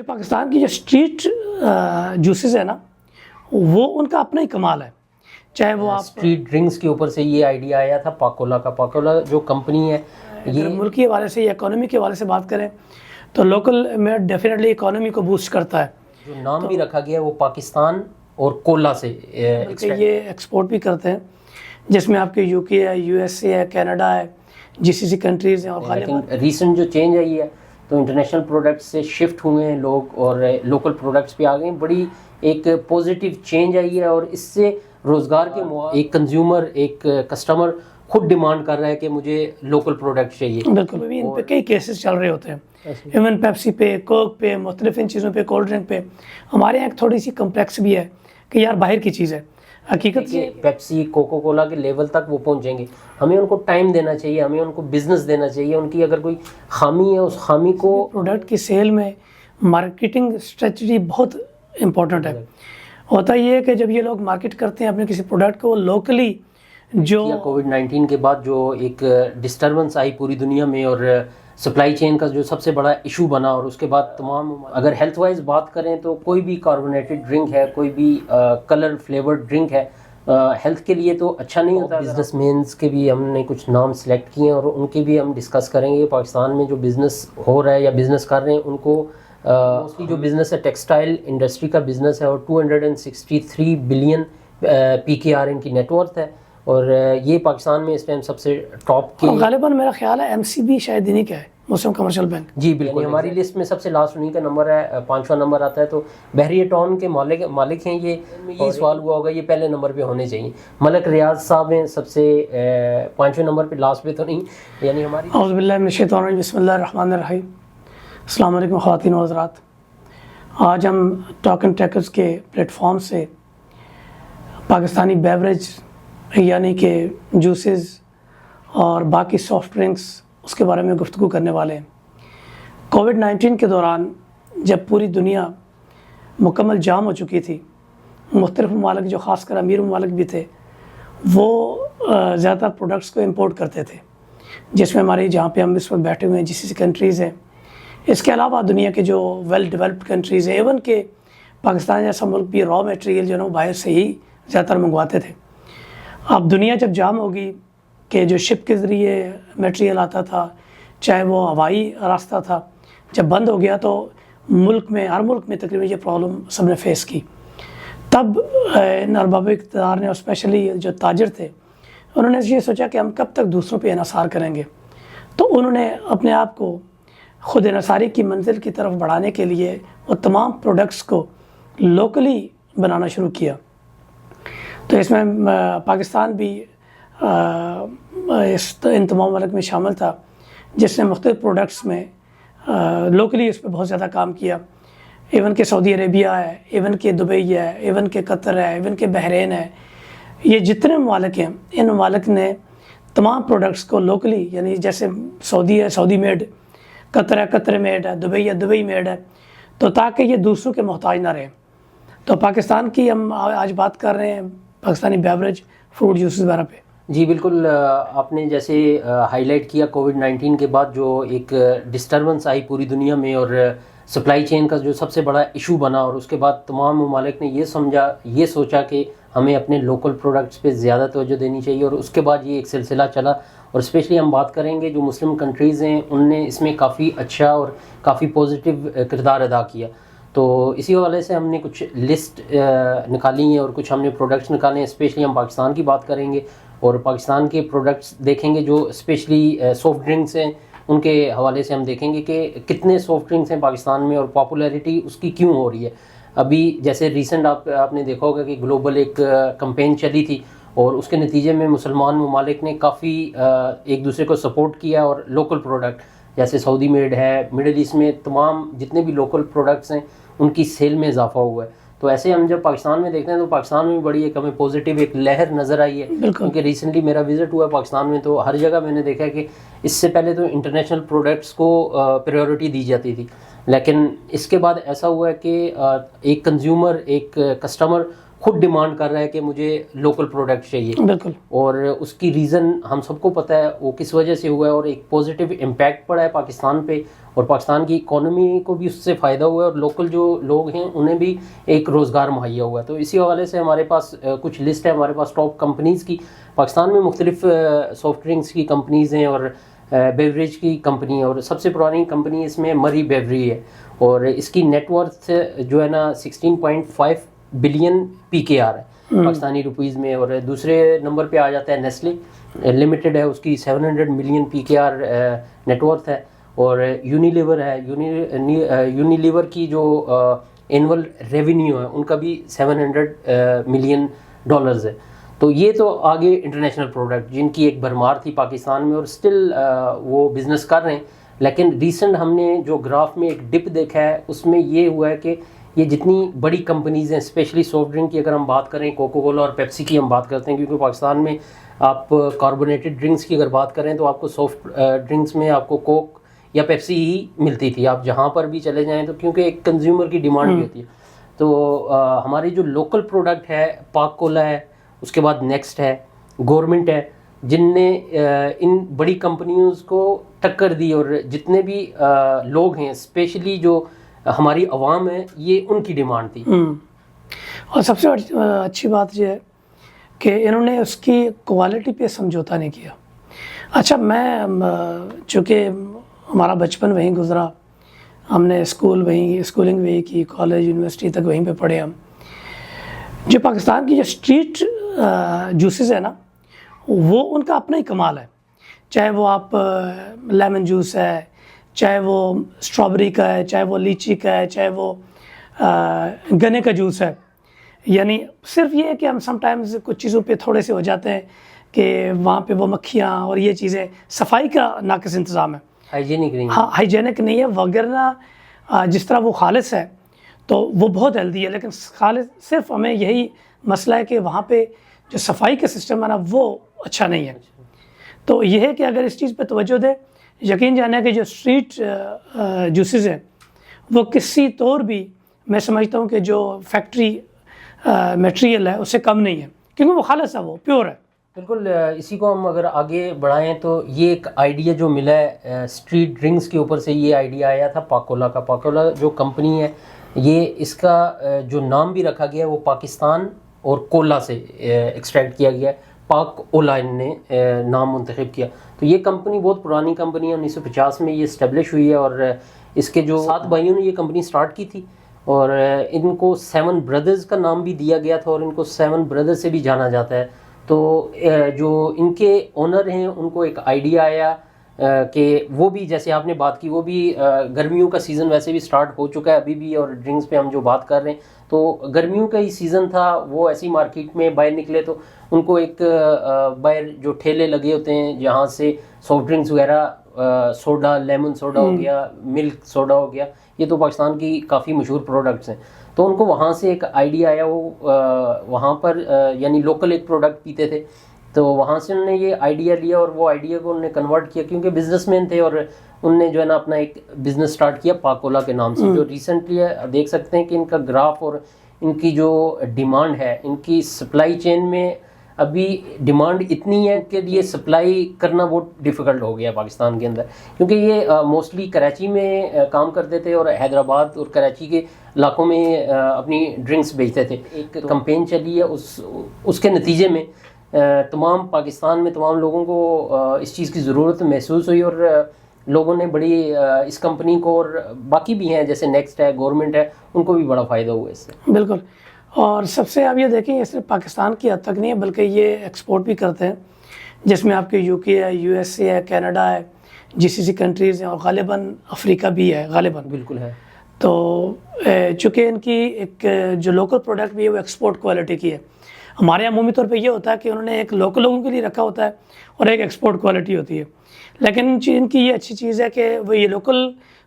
پاکستان کی جو street juices ہے نا وہ ان کا اپنا ہی کمال ہے. چاہے وہ آپ اسٹریٹ ڈرنکس کے اوپر سے یہ آئیڈیا آیا تھا پاکولا کا. پاکولا جو کمپنی ہے یہ ملک کے حوالے سے یا اکانومی کے حوالے سے بات کریں تو لوکل میڈ ڈیفینیٹلی اکانومی کو بوسٹ کرتا ہے. جو نام بھی رکھا گیا ہے وہ پاکستان اور کولا سے یہ ایکسپورٹ بھی کرتے ہیں جس میں آپ کے یو کے ہے, یو ایس اے ہے, کینیڈا ہے, جی سی سی کنٹریز ہیں. اور لیکن ریسنٹ جو چینج آئی ہے تو انٹرنیشنل پروڈکٹس سے شفٹ ہوئے ہیں لوگ اور لوکل پروڈکٹس پہ آ گئے ہیں. بڑی ایک پازیٹیو چینج آئی ہے اور اس سے روزگار کے ایک کنزیومر ایک کسٹمر خود ڈیمانڈ کر رہا ہے کہ مجھے لوکل پروڈکٹ چاہیے. بالکل بھی ان پہ کئی کیسز چل رہے ہوتے ہیں, ایون پیپسی پہ, کوک پہ, مختلف ان چیزوں پہ, کولڈ ڈرنک پہ. ہمارے یہاں ایک تھوڑی سی کمپلیکس بھی ہے کہ یار باہر کی چیز ہے. حقیقت یہ پیپسی کوکو کولا کے لیول تک وہ پہنچیں گے. ہمیں ان کو ٹائم دینا چاہیے, ہمیں ان کو بزنس دینا چاہیے. ان کی اگر کوئی خامی ہے اس خامی کو پروڈکٹ کی سیل میں مارکیٹنگ اسٹریٹجی بہت امپورٹنٹ ہے. ہوتا یہ ہے کہ جب یہ لوگ مارکیٹ کرتے ہیں اپنے کسی پروڈکٹ کو لوکلی جو کووڈ-19 کے بعد جو ایک ڈسٹربنس آئی پوری دنیا میں اور سپلائی چین کا جو سب سے بڑا ایشو بنا, اور اس کے بعد تمام اگر ہیلتھ وائز بات کریں تو کوئی بھی کاربونیٹڈ ڈرنک ہے, کوئی بھی کلر فلیورڈ ڈرنک ہے, ہیلتھ کے لیے تو اچھا نہیں ہوتا. بزنس مینس کے بھی ہم نے کچھ نام سلیکٹ کیے ہیں اور ان کی بھی ہم ڈسکس کریں گے. پاکستان میں جو بزنس ہو رہا ہے یا بزنس کر رہے ہیں ان کو موسٹلی جو بزنس ہے ٹیکسٹائل انڈسٹری کا بزنس ہے اور 263 بلین PKR ان کی نیٹ ورتھ ہے اور یہ پاکستان میں اس ٹائم سب سے ٹاپ کی. غالباً میرا خیال ہے MCB شاید انہیں کا ہے, مسلم کمرشل بینک. جی بالکل, ہماری لسٹ میں سب سے لاسٹ انہیں کا نمبر ہے, 5واں نمبر آتا ہے. تو بحریہ ٹاؤن کے مالک ہیں یہ سوال ہوا ہوگا یہ پہلے نمبر پہ ہونے چاہیے. ملک ریاض صاحب ہیں سب سے 5ویں نمبر پہ, لاسٹ پہ تو نہیں. یعنی ہماری اعوذ باللہ من الشیطان الرجیم, بسم اللہ الرحمن الرحیم. السلام علیکم خواتین و حضرات. آج ہم ٹاک اینڈ ٹیکرز کے پلیٹ فارم سے پاکستانی بیوریج یعنی کہ جوسز اور باقی سافٹ ڈرنکس اس کے بارے میں گفتگو کرنے والے ہیں. کووڈ-19 کے دوران جب پوری دنیا مکمل جام ہو چکی تھی, مختلف ممالک جو خاص کر امیر ممالک بھی تھے وہ زیادہ تر پروڈکٹس کو امپورٹ کرتے تھے, جس میں ہماری جہاں پہ ہم اس وقت بیٹھے ہوئے ہیں GCC کنٹریز ہیں. اس کے علاوہ دنیا کے جو ویل ڈیولپڈ کنٹریز ہیں, ایون کہ پاکستان جیسا ملک بھی را میٹیریل جو ہے وہ باہر سے ہی زیادہ تر منگواتے تھے. اب دنیا جب جام ہوگی کہ جو شپ کے ذریعے میٹیریل آتا تھا, چاہے وہ ہوائی راستہ تھا, جب بند ہو گیا تو ملک میں ہر ملک میں تقریباً یہ پرابلم سب نے فیس کی. تب ان ارباب اقتدار نے اور اسپیشلی جو تاجر تھے انہوں نے یہ سوچا کہ ہم کب تک دوسروں پہ انحصار کریں گے. تو انہوں نے اپنے آپ کو خود انحصاری کی منزل کی طرف بڑھانے کے لیے وہ تمام پروڈکٹس کو لوکلی بنانا شروع کیا. تو اس میں پاکستان بھی ان تمام ملک میں شامل تھا جس نے مختلف پروڈکٹس میں لوکلی اس پہ بہت زیادہ کام کیا. ایون کہ سعودی عربیہ ہے, ایون کہ دبئی ہے, ایون کہ قطر ہے, ایون کہ بحرین ہے. یہ جتنے ممالک ہیں ان ممالک نے تمام پروڈکٹس کو لوکلی, یعنی جیسے سعودی ہے سعودی میڈ, قطر ہے قطر میڈ ہے, دبئی ہے دبئی میڈ ہے, تو تاکہ یہ دوسروں کے محتاج نہ رہیں. تو پاکستان کی ہم آج بات کر رہے ہیں پاکستانی بیوریج فروٹ جوسز وغیرہ پہ. جی بالکل, آپ نے جیسے ہائی لائٹ کیا کووڈ-19 کے بعد جو ایک ڈسٹربنس آئی پوری دنیا میں اور سپلائی چین کا جو سب سے بڑا ایشو بنا, اور اس کے بعد تمام ممالک نے یہ سوچا کہ ہمیں اپنے لوکل پروڈکٹس پہ زیادہ توجہ دینی چاہیے. اور اس کے بعد یہ ایک سلسلہ چلا, اور اسپیشلی ہم بات کریں گے جو مسلم کنٹریز ہیں ان نے اس میں کافی اچھا اور کافی پازیٹیو کردار ادا کیا. تو اسی حوالے سے ہم نے کچھ لسٹ نکالی ہیں اور کچھ ہم نے پروڈکٹس نکالے ہیں. اسپیشلی ہم پاکستان کی بات کریں گے اور پاکستان کے پروڈکٹس دیکھیں گے. جو اسپیشلی سافٹ ڈرنکس ہیں ان کے حوالے سے ہم دیکھیں گے کہ کتنے سافٹ ڈرنکس ہیں پاکستان میں اور پاپولیرٹی اس کی کیوں ہو رہی ہے. ابھی جیسے ریسنٹ آپ نے دیکھا ہوگا کہ گلوبل ایک کمپین چلی تھی اور اس کے نتیجے میں مسلمان ممالک نے کافی ایک دوسرے کو سپورٹ کیا اور لوکل پروڈکٹ جیسے سعودی میڈ ہے, مڈل ایسٹ میں تمام جتنے بھی لوکل پروڈکٹس ہیں ان کی سیل میں اضافہ ہوا ہے. تو ایسے ہم جب پاکستان میں دیکھتے ہیں تو پاکستان میں بڑی ایک ہمیں پازیٹیو ایک لہر نظر آئی ہے. کیونکہ ریسنٹلی میرا وزٹ ہوا ہے پاکستان میں, تو ہر جگہ میں نے دیکھا کہ اس سے پہلے تو انٹرنیشنل پروڈکٹس کو پریورٹی دی جاتی تھی, لیکن اس کے بعد ایسا ہوا ہے کہ ایک کنزیومر ایک کسٹمر خود ڈیمانڈ کر رہا ہے کہ مجھے لوکل پروڈکٹ چاہیے. بالکل. اور اس کی ریزن ہم سب کو پتہ ہے وہ کس وجہ سے ہوا ہے, اور ایک پازیٹیو امپیکٹ پڑا ہے پاکستان پہ, اور پاکستان کی اکانومی کو بھی اس سے فائدہ ہوا ہے, اور لوکل جو لوگ ہیں انہیں بھی ایک روزگار مہیا ہوا ہے. تو اسی حوالے سے ہمارے پاس کچھ لسٹ ہے ہمارے پاس ٹاپ کمپنیز کی. پاکستان میں مختلف سافٹ ڈرنکس کی کمپنیز ہیں اور بیوریج کی کمپنی ہے, اور سب سے پرانی کمپنی اس میں مری بیوری ہے, اور اس کی نیٹ ورتھ جو ہے نا 16.5 بلین PKR ہے پاکستانی روپیز میں. اور دوسرے نمبر پہ آ جاتا ہے نیسلے لمیٹڈ ہے, اس کی 700 ملین PKR نیٹ ورتھ ہے. اور یونیلیور ہے, یونیلیور کی جو اینول ریونیو ہے ان کا بھی 700 ملین ڈالرز ہے. تو یہ تو آگے انٹرنیشنل پروڈکٹ جن کی ایک بھرمار تھی پاکستان میں, اور اسٹل وہ بزنس کر رہے ہیں. لیکن ریسنٹ ہم نے جو گراف میں ایک ڈپ دیکھا ہے اس میں یہ ہوا ہے کہ یہ جتنی بڑی کمپنیز ہیں, اسپیشلی سافٹ ڈرنک کی اگر ہم بات کریں, کوکو کولا اور پیپسی کی ہم بات کرتے ہیں, کیونکہ پاکستان میں آپ کاربونیٹڈ ڈرنکس کی اگر بات کریں تو آپ کو سافٹ ڈرنکس میں آپ کو کوک یا پیپسی ہی ملتی تھی, آپ جہاں پر بھی چلے جائیں تو, کیونکہ ایک کنزیومر کی ڈیمانڈ بھی ہوتی ہے. تو ہماری جو لوکل پروڈکٹ ہے پاک کولا ہے, اس کے بعد نیکسٹ ہے, گورنمنٹ ہے, جن نے ان بڑی کمپنیوں کو ٹکر دی, اور جتنے بھی لوگ ہیں اسپیشلی جو ہماری عوام ہے یہ ان کی ڈیمانڈ تھی. اور سب سے اچھی بات یہ ہے کہ انہوں نے اس کی کوالٹی پہ سمجھوتا نہیں کیا. اچھا, میں چونکہ ہمارا بچپن وہیں گزرا, ہم نے اسکولنگ وہیں کی, کالج یونیورسٹی تک وہیں پہ پڑھے ہم. جو پاکستان کی جو اسٹریٹ جوسز ہے نا, وہ ان کا اپنا ہی کمال ہے. چاہے وہ آپ لیمن جوس ہے, چاہے وہ اسٹرابری کا ہے, چاہے وہ لیچی کا ہے, چاہے وہ گنے کا جوس ہے. یعنی صرف یہ ہے کہ ہم سم ٹائمز کچھ چیزوں پہ تھوڑے سے ہو جاتے ہیں کہ وہاں پہ وہ مکھیاں اور یہ چیزیں, صفائی کا ناقص انتظام ہے, ہائیجینک نہیں. ہاں, ہائیجینک نہیں ہے. وگرنہ جس طرح وہ خالص ہے تو وہ بہت ہیلدی ہے, لیکن خالص صرف ہمیں یہی مسئلہ ہے کہ وہاں پہ جو صفائی کا سسٹم ہے نا وہ اچھا نہیں ہے. تو یہ ہے کہ اگر اس چیز پہ توجہ دے, یقین جانا کہ جو اسٹریٹ جوسز ہیں وہ کسی طور بھی میں سمجھتا ہوں کہ جو فیکٹری میٹیریل ہے اس سے کم نہیں ہے, کیونکہ وہ خالص ہے, وہ پیور ہے. بالکل. اسی کو ہم اگر آگے بڑھائیں تو یہ ایک آئیڈیا جو ملا ہے اسٹریٹ ڈرنکس کے اوپر سے, یہ آئیڈیا آیا تھا پاکولا کا. پاکولا جو کمپنی ہے یہ اس کا جو نام بھی رکھا گیا ہے وہ پاکستان اور کولا سے ایکسٹریکٹ کیا گیا ہے, پاک اولا ان نے نام منتخب کیا. تو یہ کمپنی بہت پرانی کمپنی ہے, 1950 میں یہ اسٹیبلش ہوئی ہے, اور اس کے جو 7 بھائیوں نے یہ کمپنی سٹارٹ کی تھی, اور ان کو 7 بردرز کا نام بھی دیا گیا تھا, اور ان کو 7 بردرز سے بھی جانا جاتا ہے. تو جو ان کے اونر ہیں ان کو ایک آئیڈیا آیا کہ وہ بھی, جیسے آپ نے بات کی, وہ بھی گرمیوں کا سیزن ویسے بھی سٹارٹ ہو چکا ہے ابھی بھی, اور ڈرنکس پہ ہم جو بات کر رہے ہیں تو گرمیوں کا ہی سیزن تھا. وہ ایسی مارکیٹ میں باہر نکلے تو ان کو ایک باہر جو ٹھیلے لگے ہوتے ہیں جہاں سے سافٹ ڈرنکس وغیرہ, سوڈا, لیمن سوڈا ہو گیا, ملک سوڈا ہو گیا, یہ تو پاکستان کی کافی مشہور پروڈکٹس ہیں. تو ان کو وہاں سے ایک آئیڈیا آیا, وہ وہاں پر یعنی لوکل ایک پروڈکٹ پیتے تھے, تو وہاں سے انہوں نے یہ آئیڈیا لیا اور وہ آئیڈیا کو انہوں نے کنورٹ کیا, کیونکہ بزنس مین تھے, اور انہوں نے جو ہے نا اپنا ایک بزنس سٹارٹ کیا پاکولا کے نام سے. جو ریسنٹلی دیکھ سکتے ہیں کہ ان کا گراف اور ان کی جو ڈیمانڈ ہے, ان کی سپلائی چین میں ابھی ڈیمانڈ اتنی ہے کہ یہ سپلائی کرنا بہت ڈیفیکلٹ ہو گیا پاکستان کے اندر, کیونکہ یہ موسٹلی کراچی میں کام کرتے تھے اور حیدرآباد اور کراچی کے علاقوں میں اپنی ڈرنکس بیچتے تھے. ایک کمپین چلی ہے, اس کے نتیجے میں تمام پاکستان میں تمام لوگوں کو اس چیز کی ضرورت محسوس ہوئی, اور لوگوں نے بڑی اس کمپنی کو, اور باقی بھی ہیں جیسے نیکسٹ ہے, گورنمنٹ ہے, ان کو بھی بڑا فائدہ ہوا اس سے. بالکل. اور سب سے آپ یہ دیکھیں, یہ صرف پاکستان کی حد تک نہیں ہے بلکہ یہ ایکسپورٹ بھی کرتے ہیں, جس میں آپ کے UK ہے, USA ہے, کینیڈا ہے, GCC کنٹریز ہیں, اور غالباً افریقہ بھی ہے غالباً. بالکل ہے. تو چونکہ ان کی ایک جو لوکل پروڈکٹ بھی ہے وہ ایکسپورٹ کوالٹی کی ہے. ہمارے یہاں عمومی طور پہ یہ ہوتا ہے کہ انہوں نے ایک لوکل لوگوں کے لیے رکھا ہوتا ہے اور ایک ایکسپورٹ کوالٹی ہوتی ہے, لیکن ان کی یہ اچھی چیز ہے کہ وہ یہ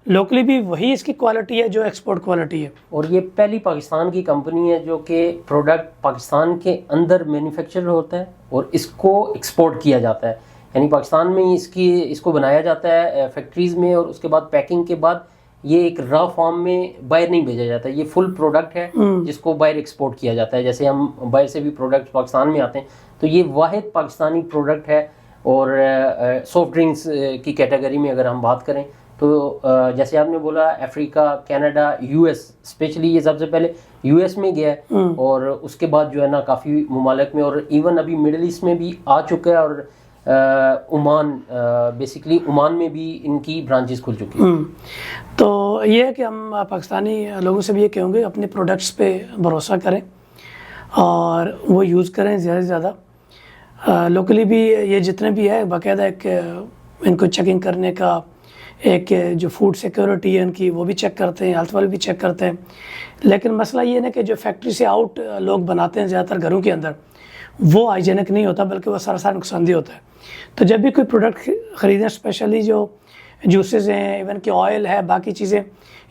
لوکلی بھی وہی اس کی کوالٹی ہے جو ایکسپورٹ کوالٹی ہے. اور یہ پہلی پاکستان کی کمپنی ہے جو کہ پروڈکٹ پاکستان کے اندر مینوفیکچر ہوتا ہے اور اس کو ایکسپورٹ کیا جاتا ہے, یعنی پاکستان میں اس کو بنایا جاتا ہے فیکٹریز میں, اور اس کے بعد پیکنگ کے بعد یہ ایک را فارم میں باہر نہیں بھیجا جاتا، یہ فل پروڈکٹ ہے جس کو باہر ایکسپورٹ کیا جاتا ہے. جیسے ہم باہر سے بھی پروڈکٹ پاکستان میں آتے ہیں تو یہ واحد پاکستانی پروڈکٹ ہے. اور سافٹ ڈرنکس کی کیٹیگری میں اگر ہم بات کریں تو جیسے آپ نے بولا افریقہ، کینیڈا، یو ایس، اسپیشلی یہ سب سے پہلے یو ایس میں گیا ہے اور اس کے بعد جو ہے نا کافی ممالک میں، اور ایون ابھی مڈل ایسٹ میں بھی آ چکا ہے، اور عمان، بیسکلی عمان میں بھی ان کی برانچز کھل چکی ہیں. تو یہ ہے کہ ہم پاکستانی لوگوں سے بھی یہ کہیں گے اپنے پروڈکٹس پہ بھروسہ کریں اور وہ یوز کریں زیادہ سے زیادہ. لوکلی بھی یہ جتنے بھی ہے باقاعدہ ایک ان کو چیکنگ کرنے کا ایک جو فوڈ سیکورٹی ہے ان کی وہ بھی چیک کرتے ہیں، ہیلتھ والے بھی چیک کرتے ہیں. لیکن مسئلہ یہ ہے کہ جو فیکٹری سے آؤٹ لوگ بناتے ہیں زیادہ تر گھروں کے اندر، وہ ہائیجینک نہیں ہوتا بلکہ وہ سراسر نقصان دہ ہوتا ہے. تو جب بھی کوئی پروڈکٹ خریدیں، اسپیشلی جو جوسز ہیں، ایون کہ آئل ہے، باقی چیزیں،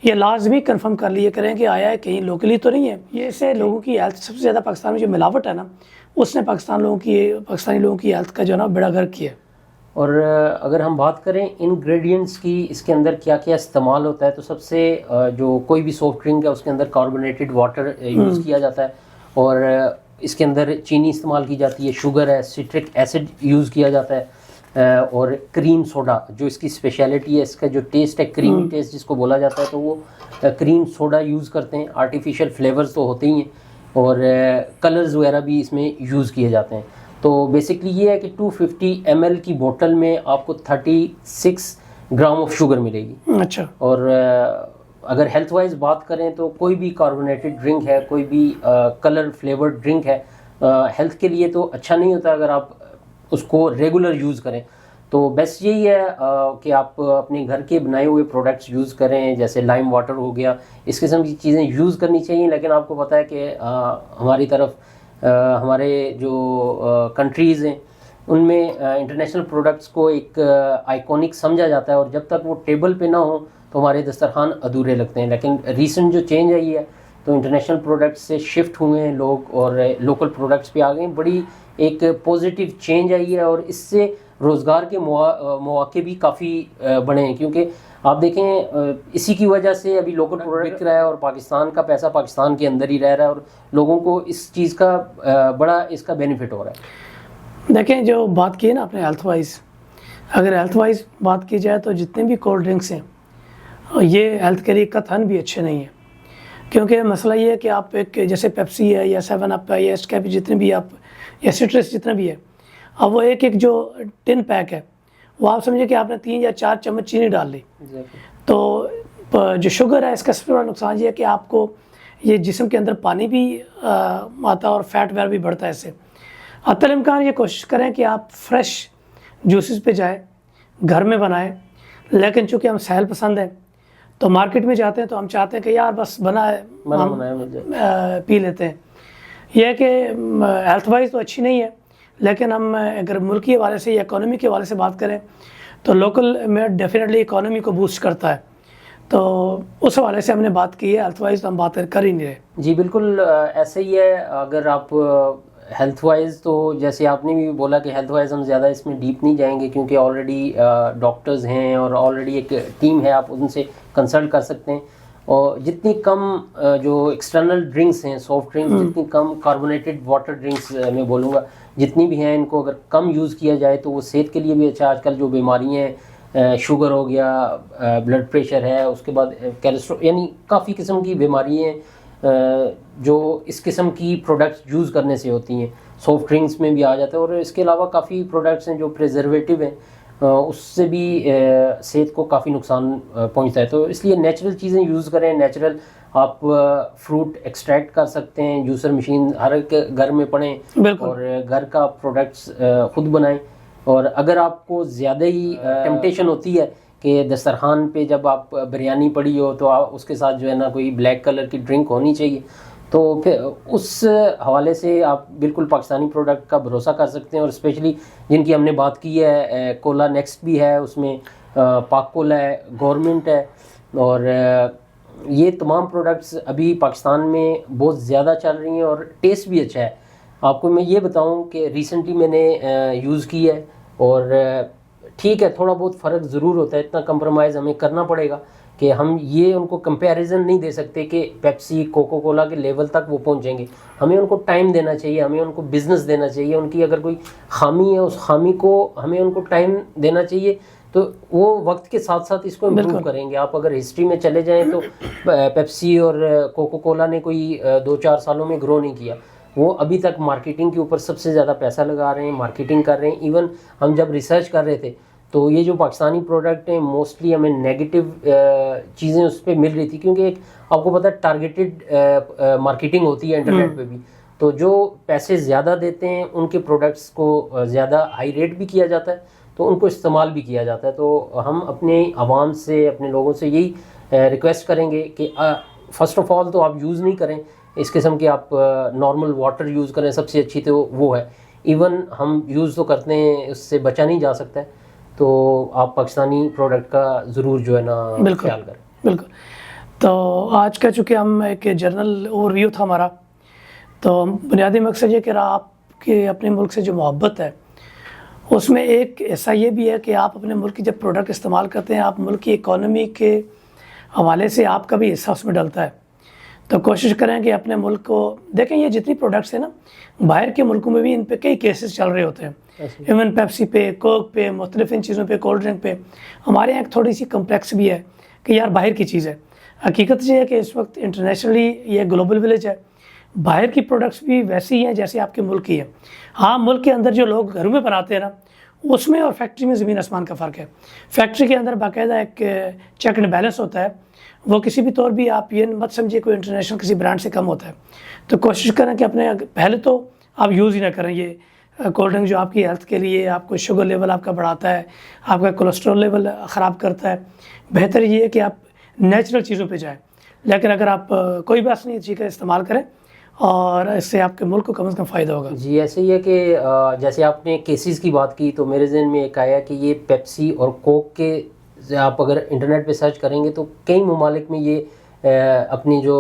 یہ لازمی کنفرم کر لیے کریں کہ آیا ہے کہیں لوکلی تو نہیں ہے. یہ اس سے لوگوں کی ہیلتھ، سب سے زیادہ پاکستان میں جو ملاوٹ ہے نا، اس نے پاکستانی لوگوں کی ہیلتھ کا جو ہے نا بیڑا غرق کیا ہے. اور اگر ہم بات کریں انگریڈینٹس کی، اس کے اندر کیا کیا استعمال ہوتا ہے، تو سب سے جو کوئی بھی سافٹ ڈرنک ہے اس کے اندر کاربونیٹڈ واٹر یوز کیا جاتا ہے، اور اس کے اندر چینی استعمال کی جاتی ہے، شوگر ہے، سٹرک ایسڈ یوز کیا جاتا ہے، اور کریم سوڈا جو اس کی اسپیشلٹی ہے، اس کا جو ٹیسٹ ہے کریمی ٹیسٹ جس کو بولا جاتا ہے، تو وہ کریم سوڈا یوز کرتے ہیں. آرٹیفیشیل فلیورز تو ہوتے ہی ہیں اور کلرز وغیرہ بھی اس میں یوز کیے جاتے ہیں. تو بیسکلی یہ ہے کہ 250 ml کی بوٹل میں آپ کو 36 گرام آف شوگر ملے گی. اچھا. اور اگر ہیلتھ وائز بات کریں تو کوئی بھی کاربونیٹڈ ڈرنک ہے، کوئی بھی کلر فلیورڈ ڈرنک ہے، ہیلتھ کے لیے تو اچھا نہیں ہوتا اگر آپ اس کو ریگولر یوز کریں. تو بیسٹ یہی ہے کہ آپ اپنے گھر کے بنائے ہوئے پروڈکٹس یوز کریں، جیسے لائم واٹر ہو گیا، اس قسم کی چیزیں یوز کرنی چاہیے. لیکن آپ کو پتہ ہے کہ ہماری طرف ہمارے جو کنٹریز ہیں ان میں انٹرنیشنل پروڈکٹس کو ایک آئیکونک سمجھا جاتا ہے، اور جب تک وہ ٹیبل پہ نہ ہوں تو ہمارے دسترخوان ادھورے لگتے ہیں. لیکن ریسنٹ جو چینج آئی ہے تو انٹرنیشنل پروڈکٹس سے شفٹ ہوئے ہیں لوگ اور لوکل پروڈکٹس پہ آ گئے ہیں. بڑی ایک پازیٹیو چینج آئی ہے، اور اس سے روزگار کے مواقع بھی کافی بڑھے ہیں، کیونکہ آپ دیکھیں اسی کی وجہ سے ابھی لوکل پروڈکٹ بک رہا ہے اور پاکستان کا پیسہ پاکستان کے اندر ہی رہ رہا ہے، اور لوگوں کو اس چیز کا بڑا اس کا بینیفٹ ہو رہا ہے. دیکھیں جو بات کی ہے نا اپنے ہیلتھ وائز، اگر ہیلتھ وائز بات کی جائے تو جتنے بھی کولڈ ڈرنکس ہیں یہ ہیلتھ کے لیے قطعاً بھی اچھے نہیں ہیں. کیونکہ مسئلہ یہ ہے کہ آپ ایک جیسے پیپسی ہے یا 7 اپ ہے یا اسکیپ جتنے بھی آپ یا سٹرس جتنا بھی ہے، اب وہ ایک جو ٹن پیک ہے وہ آپ سمجھیں کہ آپ نے 3 یا 4 چمچ چینی ڈال لی. تو جو شوگر ہے اس کا سب سے بڑا نقصان یہ ہے کہ آپ کو یہ جسم کے اندر پانی بھی آتا ہے اور فیٹ وغیرہ بھی بڑھتا ہے اس سے. حتی الامکان یہ کوشش کریں کہ آپ فریش جوسز پہ جائیں، گھر میں بنائیں. لیکن چونکہ ہم سہل پسند ہیں تو مارکیٹ میں جاتے ہیں تو ہم چاہتے ہیں کہ یار بس بنا ہے پی لیتے ہیں. یہ ہے کہ ہیلتھ وائز تو اچھی نہیں ہے، لیکن ہم اگر ملکی حوالے سے یا اکانومی کے حوالے سے بات کریں تو لوکل میں ڈیفینیٹلی اکانومی کو بوسٹ کرتا ہے. تو اس حوالے سے ہم نے بات کی ہے، ہیلتھ وائز تو ہم بات کر ہی نہیں رہے. جی بالکل ایسے ہی ہے. اگر آپ ہیلتھ وائز تو جیسے آپ نے بھی بولا کہ ہیلتھ وائز ہم زیادہ اس میں ڈیپ نہیں جائیں گے، کیونکہ آلریڈی ڈاکٹرز ہیں اور آلریڈی ایک ٹیم ہے، آپ ان سے کنسلٹ کر سکتے ہیں. اور جتنی کم جو ایکسٹرنل ڈرنکس ہیں، سافٹ ڈرنکس، جتنی کم کاربونیٹڈ واٹر ڈرنکس میں بولوں گا جتنی بھی ہیں، ان کو اگر کم یوز کیا جائے تو وہ صحت کے لیے بھی اچھا. آج کل جو بیماریاں ہیں، شوگر ہو گیا، بلڈ پریشر ہے، اس کے بعد کیلسٹرول، یعنی کافی قسم کی بیماریاں جو اس قسم کی پروڈکٹس یوز کرنے سے ہوتی ہیں، سافٹ ڈرنکس میں بھی آ جاتا ہے. اور اس کے علاوہ کافی پروڈکٹس ہیں جو پریزرویٹو ہیں، اس سے بھی صحت کو کافی نقصان پہنچتا ہے. تو اس لیے نیچرل چیزیں یوز کریں. نیچرل آپ فروٹ ایکسٹریکٹ کر سکتے ہیں، جوسر مشین ہر ایک گھر میں پڑیں اور گھر کا پروڈکٹس خود بنائیں. اور اگر آپ کو زیادہ ہی ٹیمپٹیشن ہوتی ہے کہ دسترخوان پہ جب آپ بریانی پڑی ہو تو اس کے ساتھ جو ہے نا کوئی بلیک کلر کی ڈرنک ہونی چاہیے، تو پھر اس حوالے سے آپ بالکل پاکستانی پروڈکٹ کا بھروسہ کر سکتے ہیں. اور اسپیشلی جن کی ہم نے بات کی ہے، کولا نیکسٹ بھی ہے، اس میں پاک کولا ہے، گورنمنٹ ہے، اور یہ تمام پروڈکٹس ابھی پاکستان میں بہت زیادہ چل رہی ہیں اور ٹیسٹ بھی اچھا ہے. آپ کو میں یہ بتاؤں کہ ریسنٹلی میں نے یوز کی ہے، اور ٹھیک ہے تھوڑا بہت فرق ضرور ہوتا ہے، اتنا کمپرومائز ہمیں کرنا پڑے گا کہ ہم یہ ان کو کمپیریزن نہیں دے سکتے کہ پیپسی کوکو کولا کے لیول تک وہ پہنچیں گے. ہمیں ان کو ٹائم دینا چاہیے, ہمیں ان کو بزنس دینا چاہیے. ان کی اگر کوئی خامی ہے اس خامی کو ہمیں ان کو ٹائم دینا چاہیے, تو وہ وقت کے ساتھ ساتھ اس کو امپروو کریں گے. آپ اگر ہسٹری میں چلے جائیں تو پیپسی اور کوکو کولا نے کوئی 2-4 سالوں میں گرو نہیں کیا. وہ ابھی تک مارکیٹنگ کے اوپر سب سے زیادہ پیسہ لگا رہے ہیں, مارکیٹنگ کر رہے ہیں. ایون ہم جب ریسرچ کر رہے تھے تو یہ جو پاکستانی پروڈکٹ ہیں موسٹلی ہمیں نیگیٹو چیزیں اس پہ مل رہی تھی, کیونکہ ایک آپ کو پتہ ہے ٹارگیٹڈ مارکیٹنگ ہوتی ہے انٹرنیٹ پہ بھی. تو جو پیسے زیادہ دیتے ہیں ان کے پروڈکٹس کو زیادہ ہائی ریٹ بھی کیا جاتا ہے, تو ان کو استعمال بھی کیا جاتا ہے. تو ہم اپنے عوام سے, اپنے لوگوں سے یہی ریکویسٹ کریں گے کہ فرسٹ آف آل تو آپ یوز نہیں کریں اس قسم کے, آپ نارمل واٹر یوز کریں, سب سے اچھی تو وہ ہے. ایون ہم یوز تو کرتے ہیں, اس سے بچا نہیں جا سکتا ہے. تو آپ پاکستانی پروڈکٹ کا ضرور جو ہے نا خیال کریں. بالکل. تو آج کا چونکہ ہم ایک جرنل اوور ویو تھا ہمارا, تو بنیادی مقصد یہ کہ آپ کے اپنے ملک سے جو محبت ہے اس میں ایک ایسا یہ بھی ہے کہ آپ اپنے ملک کی جب پروڈکٹ استعمال کرتے ہیں, آپ ملک کی اکانومی کے حوالے سے آپ کا بھی حصہ اس میں ڈلتا ہے. تو کوشش کریں کہ اپنے ملک کو دیکھیں. یہ جتنی پروڈکٹس ہیں نا, باہر کے ملکوں میں بھی ان پہ کئی کیسز چل رہے ہوتے ہیں, ایون پیپسی پہ, کوک پہ, مختلف ان چیزوں پہ, کولڈ ڈرنک پہ. ہمارے یہاں تھوڑی سی کمپلیکس بھی ہے کہ یار باہر کی چیز ہے. حقیقت یہ ہے کہ اس وقت انٹرنیشنلی یہ گلوبل ولیج ہے, باہر کی پروڈکٹس بھی ویسی ہی ہیں جیسے آپ کے ملک کی ہے. ہاں, ملک کے اندر جو لوگ گھروں میں بناتے ہیں نا, اس میں اور فیکٹری میں زمین آسمان کا فرق ہے. فیکٹری کے اندر باقاعدہ ایک چیک اینڈ بیلنس ہوتا ہے, وہ کسی بھی طور بھی آپ یہ مت سمجھیے کوئی انٹرنیشنل کسی برانڈ سے کم ہوتا ہے. تو کوشش کریں کہ اپنے پہلے تو آپ یوز ہی نہ کریں یہ کولڈ ڈرنک جو آپ کی ہیلتھ کے لیے آپ کو شوگر لیول آپ کا بڑھاتا ہے, آپ کا کولیسٹرول لیول خراب کرتا ہے. بہتر یہ ہے کہ آپ نیچرل چیزوں پہ جائیں. لیکن اگر آپ کوئی بات نہیں چیز کا استعمال کریں اور اس سے آپ کے ملک کو کم از کم فائدہ ہوگا. جی, ایسے ہی ہے کہ جیسے آپ نے کیسز کی بات کی تو میرے ذہن میں ایک آیا کہ یہ پیپسی اور کوک کے آپ اگر انٹرنیٹ پہ سرچ کریں گے تو کئی ممالک میں یہ اپنی جو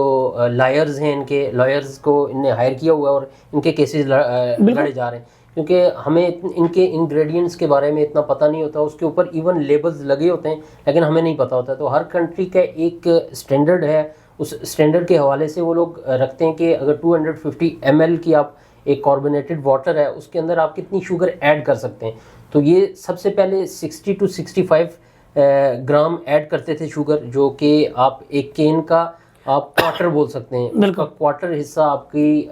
لائرز ہیں, ان کے لائرز کو ان نے ہائر کیا ہوا ہے اور ان کے کیسز لڑے جا رہے ہیں, کیونکہ ہمیں ان کے انگریڈینٹس کے بارے میں اتنا پتہ نہیں ہوتا. اس کے اوپر ایون لیبلز لگے ہوتے ہیں لیکن ہمیں نہیں پتہ ہوتا. تو ہر کنٹری کا ایک اسٹینڈرڈ ہے, اس اسٹینڈرڈ کے حوالے سے وہ لوگ رکھتے ہیں کہ اگر 250 ml کی آپ ایک کاربونیٹڈ واٹر ہے اس کے اندر آپ کتنی شوگر ایڈ کر سکتے ہیں. تو یہ سب سے پہلے 60 to 65 گرام ایڈ کرتے تھے شوگر, جو کہ آپ ایک کین کا آپ کوارٹر بول سکتے ہیں, اس کا کوارٹر حصہ آپ کی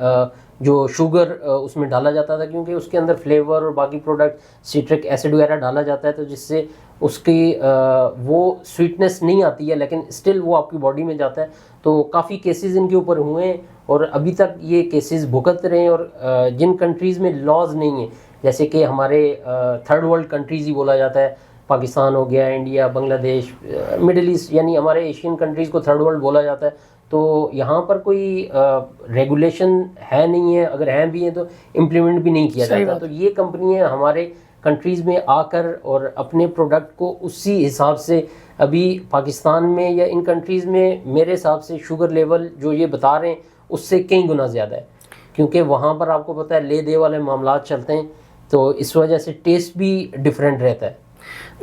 جو شوگر اس میں ڈالا جاتا تھا, کیونکہ اس کے اندر فلیور اور باقی پروڈکٹ سیٹرک ایسڈ وغیرہ ڈالا جاتا ہے, تو جس سے اس کی وہ سویٹنس نہیں آتی ہے لیکن اسٹل وہ آپ کی باڈی میں جاتا ہے. تو کافی کیسز ان کے اوپر ہوئے ہیں اور ابھی تک یہ کیسز بھگت رہے ہیں. اور جن کنٹریز میں لاز نہیں ہیں, جیسے کہ ہمارے تھرڈ ورلڈ کنٹریز ہی بولا جاتا ہے, پاکستان ہو گیا, انڈیا, بنگلہ دیش, مڈل ایسٹ, یعنی ہمارے ایشین کنٹریز کو تھرڈ ورلڈ بولا جاتا ہے. تو یہاں پر کوئی ریگولیشن ہے نہیں ہے, اگر ہیں بھی ہیں تو امپلیمنٹ بھی نہیں کیا جاتا. تو یہ کمپنیاں ہمارے کنٹریز میں آ کر اور اپنے پروڈکٹ کو اسی حساب سے, ابھی پاکستان میں یا ان کنٹریز میں میرے حساب سے شوگر لیول جو یہ بتا رہے ہیں اس سے کئی گنا زیادہ ہے, کیونکہ وہاں پر آپ کو پتہ ہے لے دے والے معاملات چلتے ہیں, تو اس وجہ سے ٹیسٹ بھی ڈفرینٹ رہتا ہے.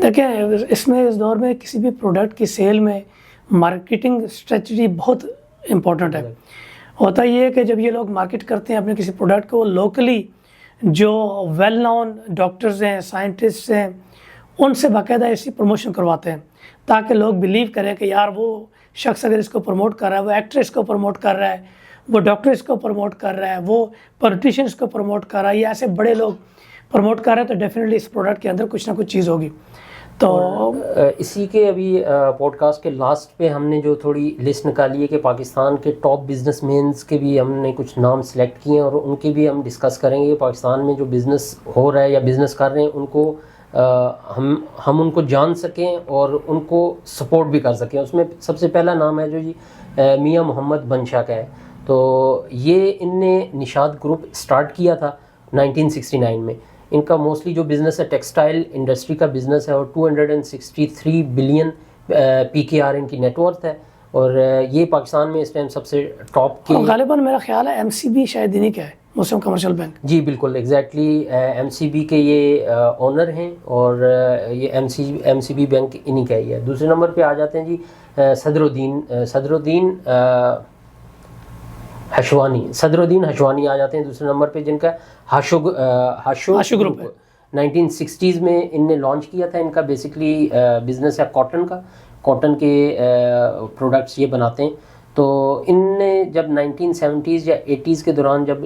دیکھیں, اس دور میں کسی بھی پروڈکٹ کی سیل میں مارکیٹنگ اسٹریٹجی بہت امپورٹنٹ ہے. ہوتا یہ ہے کہ جب یہ لوگ مارکیٹ کرتے ہیں اپنے کسی پروڈکٹ کو, لوکلی جو ویل نون ڈاکٹرز ہیں, سائنٹسٹ ہیں, ان سے باقاعدہ ایسی پروموشن کرواتے ہیں تاکہ لوگ بلیو کریں کہ یار وہ شخص اگر اس کو پروموٹ کر رہا ہے, وہ ایکٹر اس کو پروموٹ کر رہا ہے, وہ ڈاکٹر اس کو پروموٹ کر رہا ہے, وہ پولیٹیشین اس کو پروموٹ کر رہا ہے, یا ایسے بڑے لوگ پروموٹ کر رہے ہیں, تو ڈیفینیٹلی اس پروڈکٹ کے اندر کچھ نہ کچھ چیز ہوگی. تو اسی کے ابھی پوڈ کاسٹ کے لاسٹ پہ ہم نے جو تھوڑی لسٹ نکالی ہے کہ پاکستان کے ٹاپ بزنس مینس کے بھی ہم نے کچھ نام سلیکٹ کیے ہیں اور ان کی بھی ہم ڈسکس کریں گے. پاکستان میں جو بزنس ہو رہا ہے یا بزنس کر رہے ہیں ان کو ہم ان کو جان سکیں اور ان کو سپورٹ بھی کر سکیں. اس میں سب سے پہلا نام ہے جو جی میاں محمد بنشا کا ہے. تو یہ ان نے نشاد گروپ سٹارٹ کیا تھا 1969 میں. ان کا موسٹلی جو بزنس ہے ٹیکسٹائل انڈسٹری کا بزنس ہے اور 263 بلین PKR ان کی نیٹ ورتھ ہے, اور یہ پاکستان میں اس ٹائم سب سے ٹاپ کی. غالباً میرا خیال ہے MCB شاید انہیں کا ہے, مسلم کمرشل بینک. جی بالکل ایگزیکٹلی ایم سی بی کے یہ اونر ہیں اور یہ ایم سی بی بینک انہی کا ہی ہے. دوسرے نمبر پہ آ جاتے ہیں جی صدر الدین ہشوانی آ جاتے ہیں دوسرے نمبر پہ، جن کا ہاشو گروپ 1960s میں ان نے لانچ کیا تھا. ان کا بیسکلی بزنس ہے کاٹن کے پروڈکٹس یہ بناتے ہیں. تو ان نے جب 1970s یا 80s کے دوران جب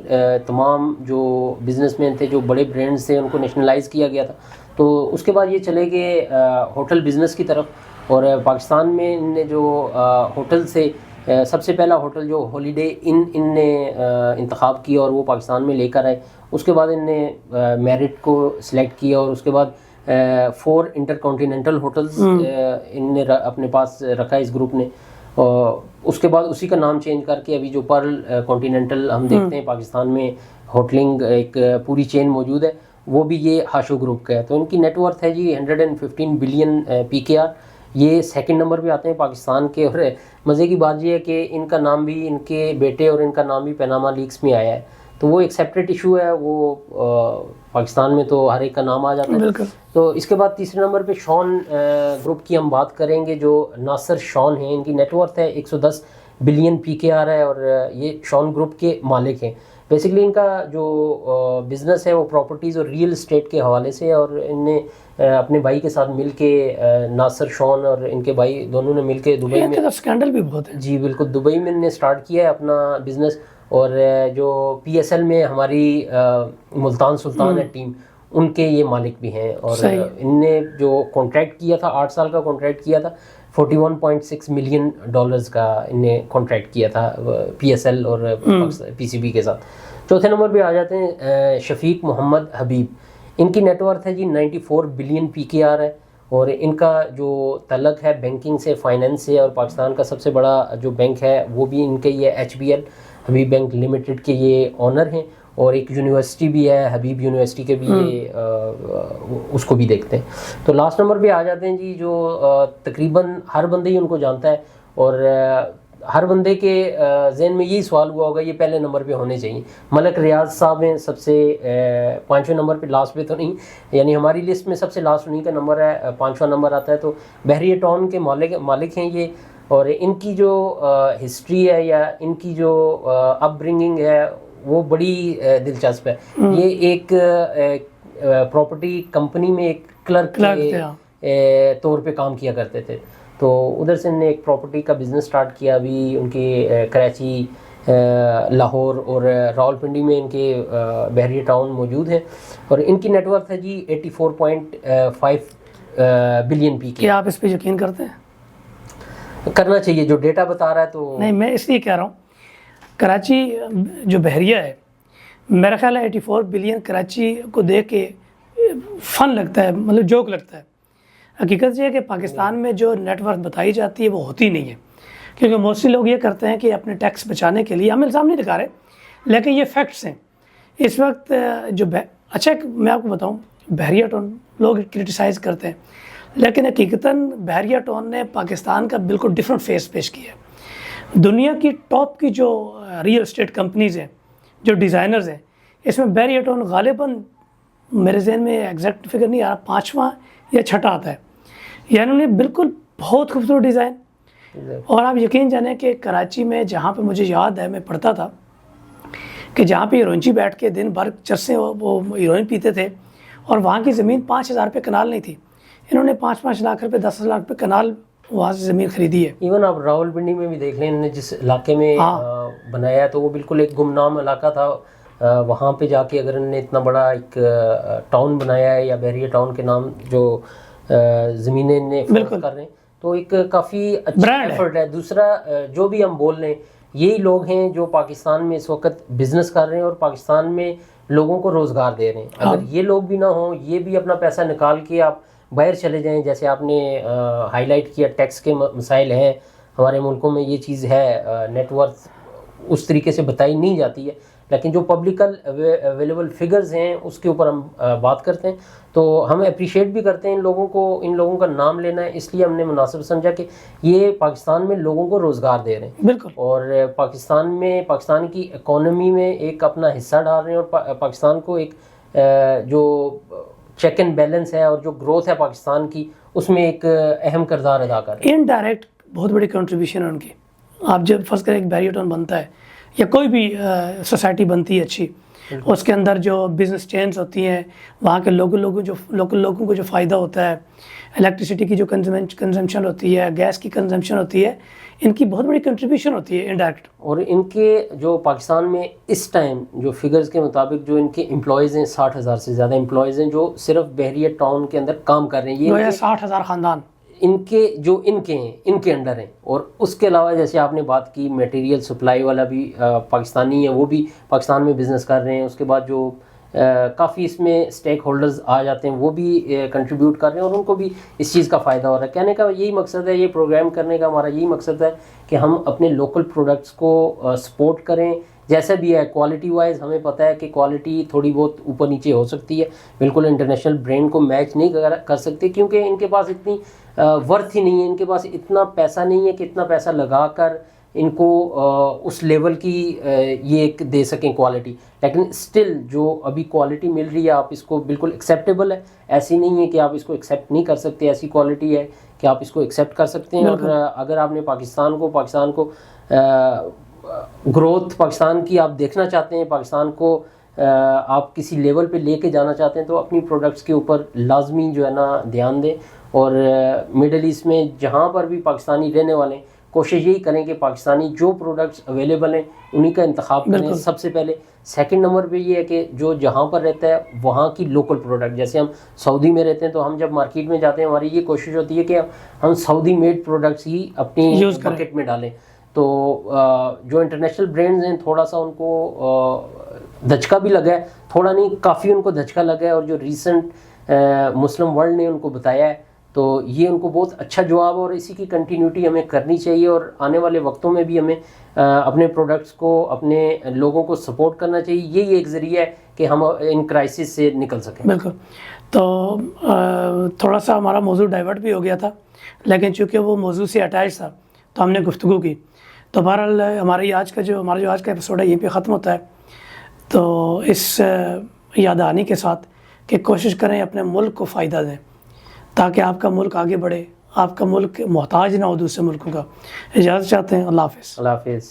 تمام جو بزنس مین تھے، جو بڑے برانڈز تھے، ان کو نیشنلائز کیا گیا تھا، تو اس کے بعد یہ چلے گئے ہوٹل بزنس کی طرف. اور پاکستان میں ان نے جو ہوٹل سے سب سے پہلا ہوٹل جو ہالیڈے ان نے انتخاب کیا اور وہ پاکستان میں لے کر آئے. اس کے بعد ان نے میرٹ کو سلیکٹ کیا اور اس کے بعد 4 انٹر کانٹیننٹل ہوٹلز ان نے اپنے پاس رکھا اس گروپ نے. اور اس کے بعد اسی کا نام چینج کر کے ابھی جو پرل کانٹیننٹل ہم دیکھتے ہیں پاکستان میں ہوٹلنگ ایک پوری چین موجود ہے، وہ بھی یہ ہاشو گروپ کا ہے. تو ان کی نیٹ ورتھ ہے جی 115 بلین PKR. یہ سیکنڈ نمبر پہ آتے ہیں پاکستان کے. اور مزے کی بات یہ ہے کہ ان کا نام بھی ان کے بیٹے اور ان کا نام بھی پیناما لیکس میں آیا ہے. تو وہ ایک سیپریٹ ایشو ہے، وہ پاکستان میں تو ہر ایک کا نام آ جاتا ہے. تو اس کے بعد تیسرے نمبر پہ شان گروپ کی ہم بات کریں گے، جو ناصر شان ہیں. ان کی نیٹ ورتھ ہے 110 بلین PKR ہے اور یہ شان گروپ کے مالک ہیں. بیسکلی ان کا جو بزنس ہے وہ پراپرٹیز اور ریئل اسٹیٹ کے حوالے سے ہے. اور ان نے اپنے بھائی کے ساتھ مل کے ناصر شان اور ان کے بھائی دونوں نے مل کے دبئی میں اسکینڈل بھی بہت ہے. جی بالکل، دبئی میں ان نے سٹارٹ کیا ہے اپنا بزنس. اور جو PSL میں ہماری ملتان سلطان ہے ٹیم، ان کے یہ مالک بھی ہیں. اور ان نے جو کانٹریکٹ کیا تھا 8 سال کا کانٹریکٹ کیا تھا، $41.6 ملین کا ان نے کانٹریکٹ کیا تھا PSL اور PCB کے ساتھ. چوتھے نمبر پہ آ جاتے ہیں شفیق محمد حبیب. ان کی نیٹ ورتھ ہے جی 94 بلین PKR ہے. اور ان کا جو تعلق ہے بینکنگ سے، فائنینس سے، اور پاکستان کا سب سے بڑا جو بینک ہے وہ بھی ان کے یہ HBL حبیب بینک لمیٹڈ کے یہ اونر ہیں. اور ایک یونیورسٹی بھی ہے حبیب یونیورسٹی کے بھی یہ اس کو بھی دیکھتے ہیں. تو لاسٹ نمبر پہ آ جاتے ہیں جی جو تقریباً ہر بندے ہی ان کو جانتا ہے. اور ہر بندے کے ذہن میں یہی سوال ہوا ہوگا یہ پہلے نمبر پہ ہونے چاہیے. ملک ریاض صاحب ہیں سب سے 5ویں نمبر پہ، لاسٹ پہ تو نہیں، یعنی ہماری لسٹ میں سب سے لاسٹ انہیں کا نمبر ہے، 5واں نمبر آتا ہے. تو بحریہ ٹاؤن کے مالک ہیں یہ. اور ان کی جو ہسٹری ہے یا ان کی جو اپ برنگنگ ہے وہ بڑی دلچسپ ہے. یہ ایک پراپرٹی کمپنی میں ایک کلرک کے طور پہ کام کیا کرتے تھے. تو ادھر سے انہوں نے ایک پراپرٹی کا بزنس سٹارٹ کیا. ابھی ان کے کراچی، لاہور اور راولپنڈی میں ان کے بحریہ ٹاؤن موجود ہیں. اور ان کی نیٹ ورتھ ہے جی 84.5 بلین PKR. کیا آپ اس پہ یقین کرتے ہیں؟ کرنا چاہیے، جو ڈیٹا بتا رہا ہے. تو نہیں، میں اس لیے کہہ رہا ہوں کراچی جو بحریہ ہے، میرا خیال ہے 84 بلین کراچی کو دیکھ کے فن لگتا ہے، مطلب جوک لگتا ہے. حقیقت یہ ہے کہ پاکستان میں جو نیٹ ورتھ بتائی جاتی ہے وہ ہوتی نہیں ہے. کیونکہ موسٹلی لوگ یہ کرتے ہیں کہ اپنے ٹیکس بچانے کے لیے، ہم الزام نہیں لگا رہے لیکن یہ فیکٹس ہیں. اس وقت جو اچھا میں آپ کو بتاؤں، بحریہ ٹاؤن لوگ کرٹیسائز کرتے ہیں لیکن حقیقتاً بحریہ ٹاؤن نے پاکستان کا بالکل ڈیفرنٹ فیس پیش کیا ہے. دنیا کی ٹاپ کی جو ریئل اسٹیٹ کمپنیز ہیں، جو ڈیزائنرز ہیں، اس میں بحریہ ٹاؤن غالباً میرے ذہن میں ایگزیکٹ فگر نہیں آ رہا، 5واں یا 6واں آتا ہے. یعنی انہوں نے بالکل بہت خوبصورت ڈیزائن. اور آپ یقین جانیں کہ کراچی میں جہاں پہ مجھے یاد ہے میں پڑھتا تھا کہ جہاں پہ ہیروئنچی بیٹھ کے دن بھر چرسیں وہ ہیروئن پیتے تھے اور وہاں کی زمین 5,000 روپے کنال نہیں تھی. انہوں نے 5 لاکھ روپے 10 لاکھ روپے کنال وہاں سے زمین خریدی ہے. ایون آپ راولپنڈی میں بھی دیکھ لیں، انہوں نے جس علاقے میں بنایا ہے تو وہ بالکل ایک گمنام علاقہ تھا. وہاں پہ جا کے اگر انہوں نے اتنا بڑا ایک ٹاؤن بنایا ہے، یا بحریہ ٹاؤن کے نام جو زمینیں انہیں فروخت کر رہے ہیں، تو ایک کافی اچھا ایفرٹ ہے. دوسرا جو بھی ہم بول رہے ہیں، یہی لوگ ہیں جو پاکستان میں اس وقت بزنس کر رہے ہیں اور پاکستان میں لوگوں کو روزگار دے رہے ہیں. اگر یہ لوگ بھی نہ ہوں، یہ بھی اپنا پیسہ نکال کے آپ باہر چلے جائیں، جیسے آپ نے ہائی لائٹ کیا ٹیکس کے مسائل ہیں ہمارے ملکوں میں، یہ چیز ہے نیٹ ورتھ اس طریقے سے بتائی نہیں جاتی ہے. لیکن جو پبلکل اویلیبل فگرز ہیں اس کے اوپر ہم بات کرتے ہیں. تو ہم اپریشیٹ بھی کرتے ہیں ان لوگوں کا نام لینا ہے، اس لیے ہم نے مناسب سمجھا کہ یہ پاکستان میں لوگوں کو روزگار دے رہے ہیں بالکل، اور پاکستان کی اکانومی میں ایک اپنا حصہ ڈال رہے ہیں، اور پاکستان کو ایک جو چیک اینڈ بیلنس ہے اور جو گروتھ ہے پاکستان کی، اس میں ایک اہم کردار ادا کر رہے ہیں. انڈائریکٹ بہت بڑی کنٹریبیوشن ہے ان کی. آپ جب فرض کریں ایک بیریو ٹاؤن بنتا ہے یا کوئی بھی سوسائٹی بنتی ہے اچھی، اس کے اندر جو بزنس چینز ہوتی ہیں، وہاں کے لوکل لوگوں کو جو فائدہ ہوتا ہے، الیکٹریسٹی کی جو کنزمپشن ہوتی ہے، گیس کی کنزمپشن ہوتی ہے، ان کی بہت بڑی کنٹریبیوشن ہوتی ہے انڈائریکٹ. اور ان کے جو پاکستان میں اس ٹائم جو فگرز کے مطابق جو ان کے امپلائیز ہیں 60,000 سے زیادہ امپلائیز ہیں جو صرف بحریہ ٹاؤن کے اندر کام کر رہے ہیں. یہ 60,000 خاندان ان کے انڈر ہیں. اور اس کے علاوہ جیسے آپ نے بات کی میٹیریل سپلائی والا بھی پاکستانی ہے، وہ بھی پاکستان میں بزنس کر رہے ہیں. اس کے بعد جو کافی اس میں اسٹیک ہولڈرز آ جاتے ہیں وہ بھی کنٹریبیوٹ کر رہے ہیں اور ان کو بھی اس چیز کا فائدہ ہو رہا ہے. کہنے کا یہی مقصد ہے، یہ پروگرام کرنے کا ہمارا یہی مقصد ہے کہ ہم اپنے لوکل پروڈکٹس کو سپورٹ کریں. جیسا بھی ہے کوالٹی وائز ہمیں پتہ ہے کہ کوالٹی تھوڑی بہت اوپر نیچے ہو سکتی ہے، بالکل انٹرنیشنل برانڈ کو میچ نہیں کر سکتے کیونکہ ان کے پاس اتنی ورتھ ہی نہیں ہے، ان کے پاس اتنا پیسہ نہیں ہے کہ اتنا پیسہ لگا کر ان کو اس لیول کی یہ ایک دے سکیں کوالٹی. لیکن اسٹل جو ابھی کوالٹی مل رہی ہے آپ اس کو بالکل ایکسیپٹیبل ہے، ایسی نہیں ہے کہ آپ اس کو ایکسیپٹ نہیں کر سکتے، ایسی کوالٹی ہے کہ آپ اس کو ایکسیپٹ کر سکتے ہیں. اور اگر آپ نے پاکستان کو گروتھ پاکستان کی آپ دیکھنا چاہتے ہیں، پاکستان کو آپ کسی لیول پہ لے کے جانا چاہتے ہیں تو اپنی پروڈکٹس کے اوپر لازمی جو ہے نا دھیان دیں. اور مڈل ایسٹ میں جہاں پر بھی پاکستانی رہنے والے ہیں کوشش یہی کریں کہ پاکستانی جو پروڈکٹس اویلیبل ہیں انہی کا انتخاب کریں سب سے پہلے. سیکنڈ نمبر پہ یہ ہے کہ جو جہاں پر رہتا ہے وہاں کی لوکل پروڈکٹ، جیسے ہم سعودی میں رہتے ہیں تو ہم جب مارکیٹ میں جاتے ہیں ہماری یہ کوشش ہوتی ہے کہ ہم سعودی میڈ پروڈکٹس ہی اپنی مارکیٹ میں ڈالیں. تو جو انٹرنیشنل برانڈز ہیں تھوڑا سا ان کو دھچکا بھی لگا ہے، تھوڑا نہیں کافی ان کو دھچکا لگا ہے، اور جو ریسنٹ مسلم ورلڈ نے ان کو بتایا ہے تو یہ ان کو بہت اچھا جواب ہے. اور اسی کی کنٹینیوٹی ہمیں کرنی چاہیے اور آنے والے وقتوں میں بھی ہمیں اپنے پروڈکٹس کو اپنے لوگوں کو سپورٹ کرنا چاہیے. یہی ایک ذریعہ ہے کہ ہم ان کرائسس سے نکل سکیں. بالکل. تو تھوڑا سا ہمارا موضوع ڈائیورٹ بھی ہو گیا تھا، لیکن چونکہ وہ موضوع سے اٹیچ تھا تو ہم نے گفتگو کی. تو بہرحال ہمارا جو آج کا ایپیسوڈ ہے یہیں پہ ختم ہوتا ہے. تو اس یاد دہانی کے ساتھ کہ کوشش کریں اپنے ملک کو فائدہ دیں تاکہ آپ کا ملک آگے بڑھے، آپ کا ملک محتاج نہ ہو دوسرے ملکوں کا. اجازت چاہتے ہیں. اللہ حافظ. اللہ حافظ.